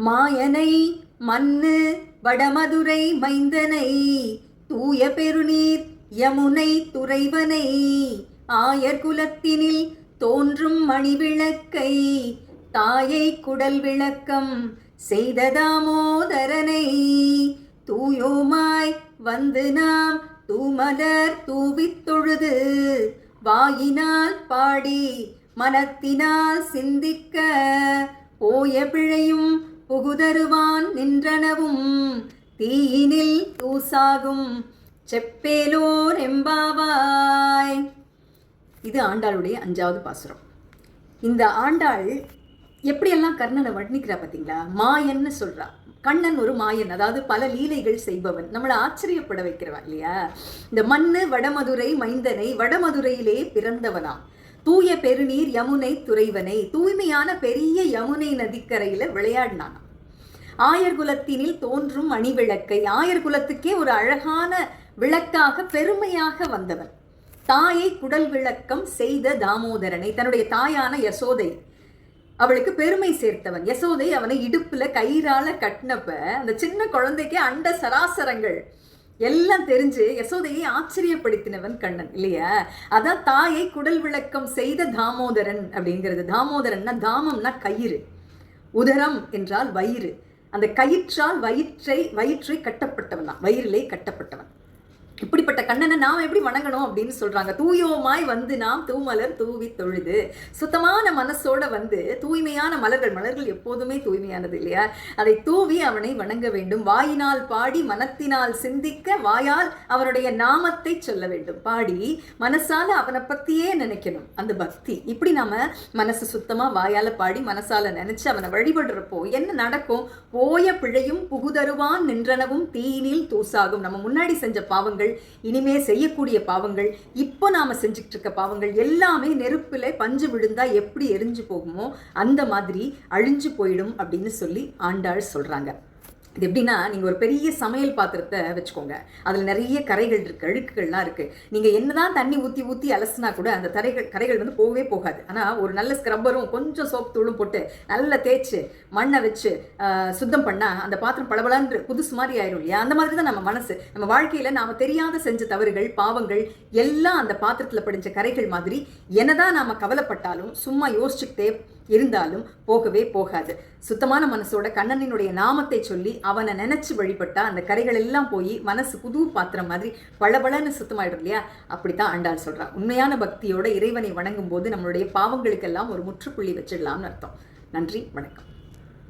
மாயனை மன்னு வடமதுரை மைந்தனை தூய பெருநீர் யமுனை துறைவனை ஆயர் குலத்தினில் தோன்றும் மணிவிளக்கை தாயை குடல் விளக்கம் செய்த தாமோதரனை தூயோமாய் வந்து நாம் தூமலர் தூவித் தொழுது வாயினால் பாடி மனத்தினால் சிந்திக்க போய பிழையும் புகுதருவான் நின்றனவும் தீயினில் தூசாகும் செப்பேலோர் எம்பாவாய். இது ஆண்டாளுடைய 5வது பாசுரம். இந்த ஆண்டாள் எப்படியெல்லாம் கர்ணனை வர்ணிக்கிறா பார்த்தீங்களா? மாயன்னு சொல்றா. கண்ணன் ஒரு மாயன், அதாவது பல லீலைகள் செய்பவன், நம்மளை ஆச்சரியப்பட வைக்கிறவன் இல்லையா? இந்த மண்ணு வடமதுரை மைந்தனை, வடமதுரையிலே பிறந்தவனாம். தூய பெருநீர் யமுனை துறைவனை, தூய்மையான பெரிய யமுனை நதிக்கரையில விளையாடினானாம். ஆயர் குலத்தினில் தோன்றும் மணிவிளக்கை, ஆயர் குலத்துக்கே ஒரு அழகான விளக்காக பெருமையாக வந்தவன். தாயை குடல் விளக்கம் செய்த தாமோதரனை, தன்னுடைய தாயான யசோதை, அவளுக்கு பெருமை சேர்த்தவன். யசோதை அவனை இடுப்புல கயிறால கட்டினப்ப அந்த சின்ன குழந்தைக்கு அண்ட சராசரங்கள் எல்லாம் தெரிஞ்சு யசோதையை ஆச்சரியப்படுத்தினவன் கண்ணன் இல்லையா? அதான் தாயை குடல் விளக்கம் செய்த தாமோதரன் அப்படிங்கிறது. தாமோதரன்னா தாமம்னா கயிறு, உதரம் என்றால் வயிறு. அந்த கயிற்றால் வயிற்றை கட்டப்பட்டவன் தான், வயிறிலே கட்டப்பட்டவன். இப்படிப்பட்ட கண்ணனை நாம் எப்படி வணங்கணும் அப்படின்னு சொல்றாங்க. தூயோமாய் வந்து நாம் தூமலர் தூவி தொழுது, சுத்தமான மனசோட வந்து தூய்மையான மலர்கள் எப்போதுமே தூய்மையானது இல்லையா? அதை தூவி அவனை வணங்க வேண்டும். வாயினால் பாடி மனத்தினால் சிந்திக்க, வாயால் அவனுடைய நாமத்தை சொல்ல வேண்டும். பாடி மனசால அவனை பத்தியே நினைக்கணும், அந்த பக்தி. இப்படி நாம மனசு சுத்தமா வாயால பாடி மனசால நினைச்சு அவனை வழிபடுறப்போ என்ன நடக்கும்? போய பிழையும் புகுதருவான் நின்றனவும் தீயினில் தூசாகும். நம்ம முன்னாடி செஞ்ச பாவங்கள், இனிமே செய்யக்கூடிய பாவங்கள், இப்போ நாம செஞ்சுட்டு இருக்க பாவங்கள் எல்லாமே நெருப்புல பஞ்சு விழுந்தா எப்படி எரிஞ்சு போகுமோ அந்த மாதிரி அழிஞ்சு போயிடும் அப்படின்னு சொல்லி ஆண்டாள் சொல்றாங்க. இது எப்படின்னா, நீங்கள் ஒரு பெரிய சமையல் பாத்திரத்தை வச்சுக்கோங்க. அதில் நிறைய கரைகள் இருக்குது, அழுக்குகள்லாம் இருக்குது. நீங்கள் என்னதான் தண்ணி ஊற்றி அலசினா கூட அந்த கரைகள் வந்து போகவே போகாது. ஆனால் ஒரு நல்ல ஸ்க்ரப்பரும் கொஞ்சம் சோப்பு தூளும் போட்டு நல்லா தேய்ச்சி மண்ணை வச்சு சுத்தம் பண்ணால் அந்த பாத்திரம் பளபளன்று புதுசு மாதிரி ஆயிரும் இல்லையா? அந்த மாதிரி தான் நம்ம மனசு. நம்ம வாழ்க்கையில் நாம் தெரியாத செஞ்ச தவறுகள், பாவங்கள் எல்லாம் அந்த பாத்திரத்தில் படிஞ்ச கரைகள் மாதிரி. என்னதான் நாம் கவலைப்பட்டாலும் சும்மா யோசிச்சுக்கிட்டே இருந்தாலும் போகவே போகாது. சுத்தமான மனசோட கண்ணனினுடைய நாமத்தை சொல்லி அவனை நினைச்சு வழிபட்டா அந்த கரைகள் எல்லாம் போய் மனசு புது பாத்திரம் மாதிரி பளபளன்னு சுத்தமாயிடும் இல்லையா? அப்படித்தான் ஆண்டாள் சொல்றா. உண்மையான பக்தியோட இறைவனை வணங்கும் போது நம்மளுடைய பாவங்களுக்கெல்லாம் ஒரு முற்றுப்புள்ளி வச்சிடலாம்னு அர்த்தம். நன்றி, வணக்கம்.